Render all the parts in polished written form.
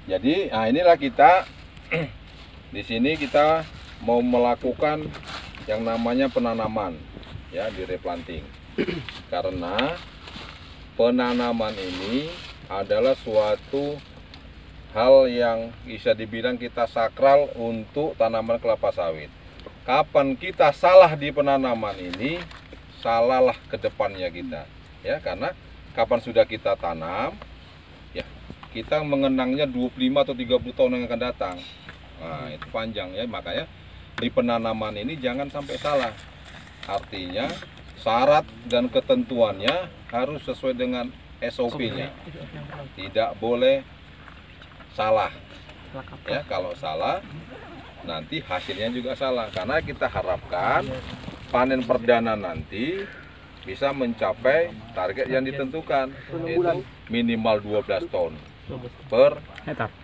Jadi, nah inilah kita di sini kita mau melakukan yang namanya penanaman, ya, di replanting. Karena penanaman ini adalah suatu hal yang bisa dibilang kita sakral untuk tanaman kelapa sawit. Kapan kita salah di penanaman ini, salahlah ke depannya kita, ya, karena kapan sudah kita tanam, ya, kita mengenangnya 25 atau 30 tahun yang akan datang. Nah, itu panjang, ya, makanya di penanaman ini jangan sampai salah. Artinya syarat dan ketentuannya harus sesuai dengan SOP-nya. Tidak boleh salah. Ya, kalau salah nanti hasilnya juga salah, karena kita harapkan panen perdana nanti bisa mencapai target yang ditentukan, yaitu minimal 12 ton per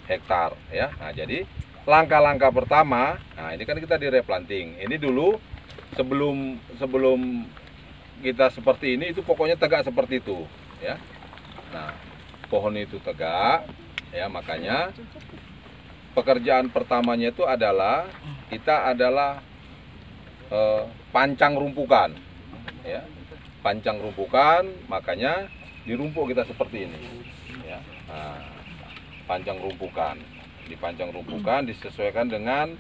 hektar, ya. Nah, jadi langkah-langkah pertama, nah ini kan kita di replanting. Ini dulu sebelum kita seperti ini, itu pokoknya tegak seperti itu, ya. Nah, pohon itu tegak, ya, makanya pekerjaan pertamanya itu adalah kita pancang rumpukan, ya, pancang rumpukan, makanya dirumpuk kita seperti ini, ya. Nah, pancang rumpukan, dipancang rumpukan disesuaikan dengan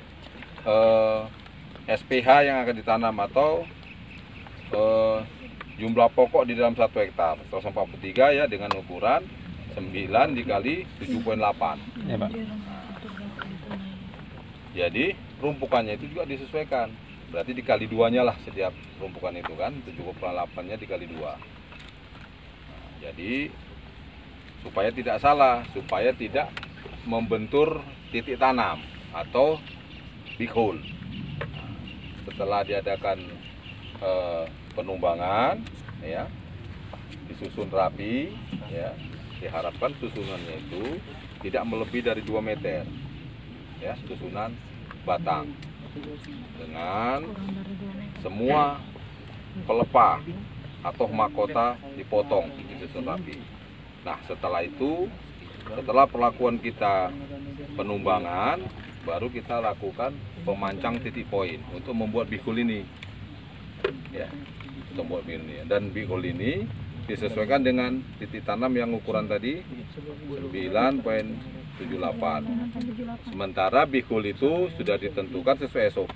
SPH yang akan ditanam atau jumlah pokok di dalam 1 hektar 143, ya, dengan ukuran 9 dikali 7,8. Ya, Pak. Jadi rumpukannya itu juga disesuaikan, berarti dikali 2-nya lah setiap rumpukan itu kan, 7,8-nya dikali 2. Nah, jadi supaya tidak salah, supaya tidak membentur titik tanam atau big hole. Nah, setelah diadakan penumbangan, ya, disusun rapi, ya, diharapkan susunannya itu tidak melebihi dari 2 meter, ya, susunan batang dengan semua pelepah atau mahkota dipotong disusun rapi. Nah, setelah itu, setelah perlakuan kita penumbangan, baru kita lakukan pemancang titik poin untuk membuat bihul ini, ya, untuk membuat bihul ini. Dan bihul ini disesuaikan dengan titik tanam yang ukuran tadi 9,78. Sementara bihul itu sudah ditentukan sesuai SOP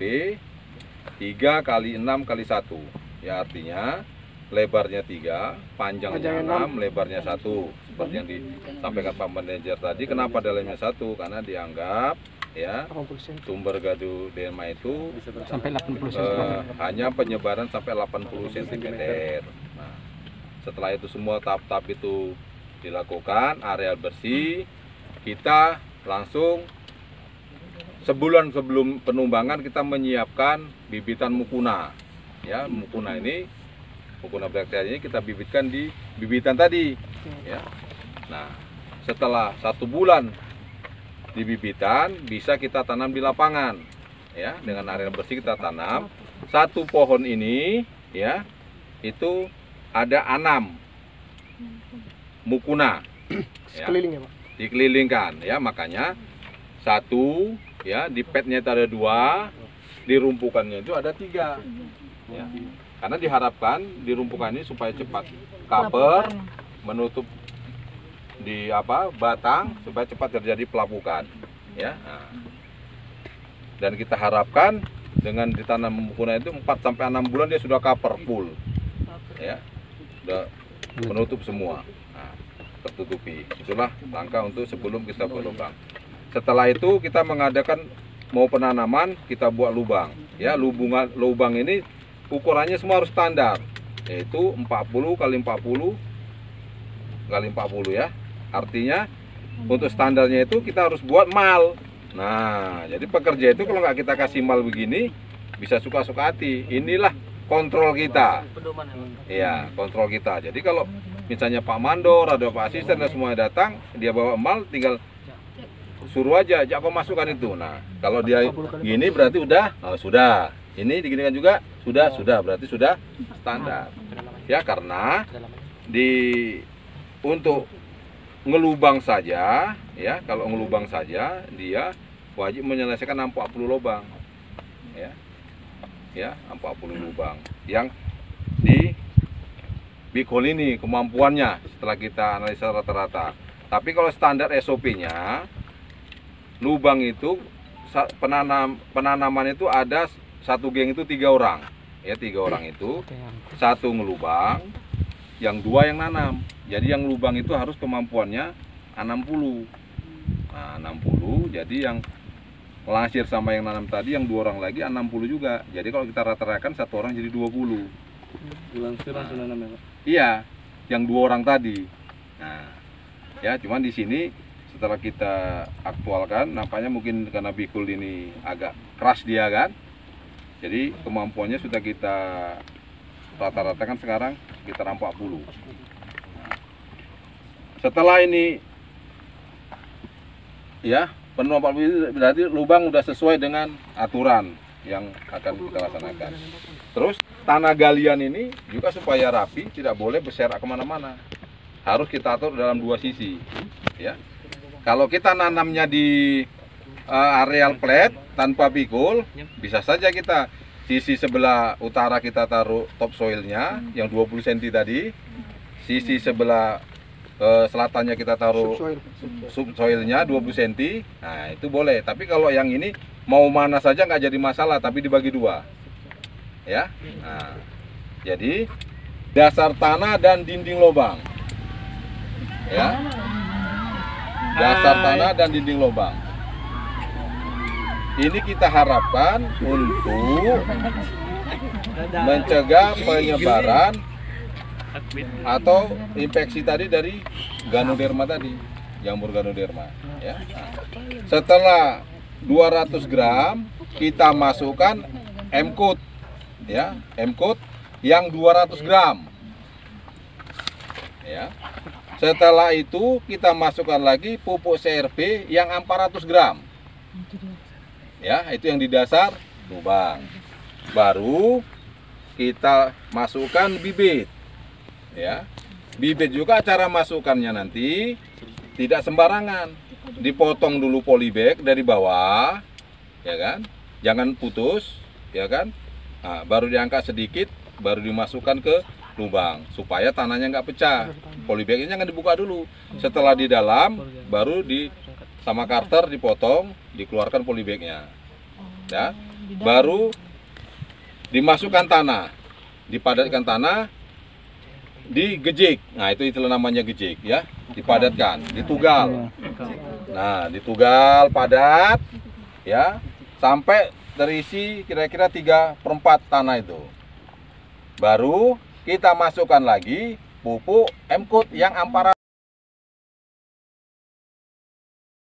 3 kali 6 kali 1, ya, artinya lebarnya 3, panjangnya 6, lebarnya 1, seperti yang disampaikan Pak Manajer tadi. Kenapa dalamnya 1? Karena dianggap, ya, sumber gadu delma itu Sampai 80 cm. hanya penyebaran sampai 80 cm. Nah, setelah itu semua tahap-tahap itu dilakukan, areal bersih, kita langsung sebulan sebelum penumbangan kita menyiapkan bibitan mukuna, ya. Mukuna brakteria ini kita bibitkan di bibitan tadi, ya. Nah, setelah 1 bulan di bibitan, bisa kita tanam di lapangan, ya, dengan area bersih kita tanam. 1 pohon ini, ya, itu ada 6 mukuna, ya, Sekelilingnya, Pak. dikelilingkan, ya, makanya 1, ya, di petnya itu ada 2, di rumpukannya itu ada 3, ya. Karena diharapkan di rumpukan ini supaya cepat cover, menutup di batang, supaya cepat terjadi pelapukan, ya. Nah, dan kita harapkan dengan ditanam mukuna itu 4-6 bulan dia sudah cover full, ya, sudah menutup semua. Nah, tertutupi. Itulah langkah untuk sebelum kita buat lubang. Setelah itu kita mengadakan mau penanaman, kita buat lubang, ya. Lubang ini ukurannya semua harus standar, yaitu 40 kali 40 kali 40, ya. Artinya untuk standarnya itu kita harus buat mal. Nah, jadi pekerja itu kalau nggak kita kasih mal begini bisa suka-suka hati. Inilah kontrol kita, ya, kontrol kita. Jadi kalau misalnya Pak Mandor, ada Pak Asisten dan semua datang, dia bawa mal, tinggal suruh aja, kau masukkan itu. Nah, kalau dia gini berarti udah, sudah. Ini diginikan juga, sudah, berarti sudah standar. Ya, karena untuk ngelubang saja, ya, kalau ngelubang saja dia wajib menyelesaikan 40 lubang, ya, 40 lubang yang di big hole ini kemampuannya setelah kita analisa rata-rata. Tapi kalau standar SOP-nya, lubang itu penanaman itu ada satu geng itu 3 orang, ya, 3 orang itu, satu ngelubang, yang 2 yang nanam. Jadi yang lubang itu harus kemampuannya 60. Nah, 60, jadi yang langsir sama yang nanam tadi, yang 2 orang lagi 60 juga. Jadi kalau kita rata-ratakan satu orang jadi 20. Langsir langsung nanam ya, Pak? Iya, yang 2 orang tadi. Nah, ya, cuman di sini setelah kita aktualkan, nampaknya mungkin karena bikul ini agak keras dia kan, jadi kemampuannya sudah kita rata-ratakan sekarang sekitar 40. Nah, setelah ini, ya, penuh 40 berarti lubang udah sesuai dengan aturan yang akan kita laksanakan. Terus tanah galian ini juga supaya rapi, tidak boleh berserak kemana-mana, harus kita atur dalam 2 sisi, ya. Kalau kita nanamnya di areal flat tanpa pikul, bisa saja kita sisi sebelah utara kita taruh topsoilnya yang 20 cm tadi, sisi sebelah selatannya kita taruh subsoilnya 20 cm. Nah, itu boleh. Tapi kalau yang ini mau mana saja nggak jadi masalah, tapi dibagi 2, ya. Nah, jadi dasar tanah dan dinding lubang, ya, dasar tanah dan dinding lubang ini kita harapkan untuk mencegah penyebaran atau infeksi tadi dari Ganoderma tadi, jamur Ganoderma, ya. Setelah 200 gram kita masukkan M-Coat, ya, M-Coat yang 200 gram, ya. Setelah itu kita masukkan lagi pupuk CRP yang 400 gram, ya, itu yang di dasar lubang. Baru kita masukkan bibit, ya. Bibit juga cara masukkannya nanti tidak sembarangan, dipotong dulu polybag dari bawah, ya kan, jangan putus, ya kan. Nah, baru diangkat sedikit, baru dimasukkan ke lubang supaya tanahnya nggak pecah. Polybagnya jangan dibuka dulu. Setelah di dalam, baru sama karter dipotong, dikeluarkan polybagnya, ya. Baru dimasukkan tanah, dipadatkan tanah, digejik. Nah, itu namanya gejik, ya, dipadatkan, ditugal. Nah, ditugal padat, ya, sampai terisi kira-kira 3/4 tanah itu. Baru kita masukkan lagi pupuk M-Coat yang 400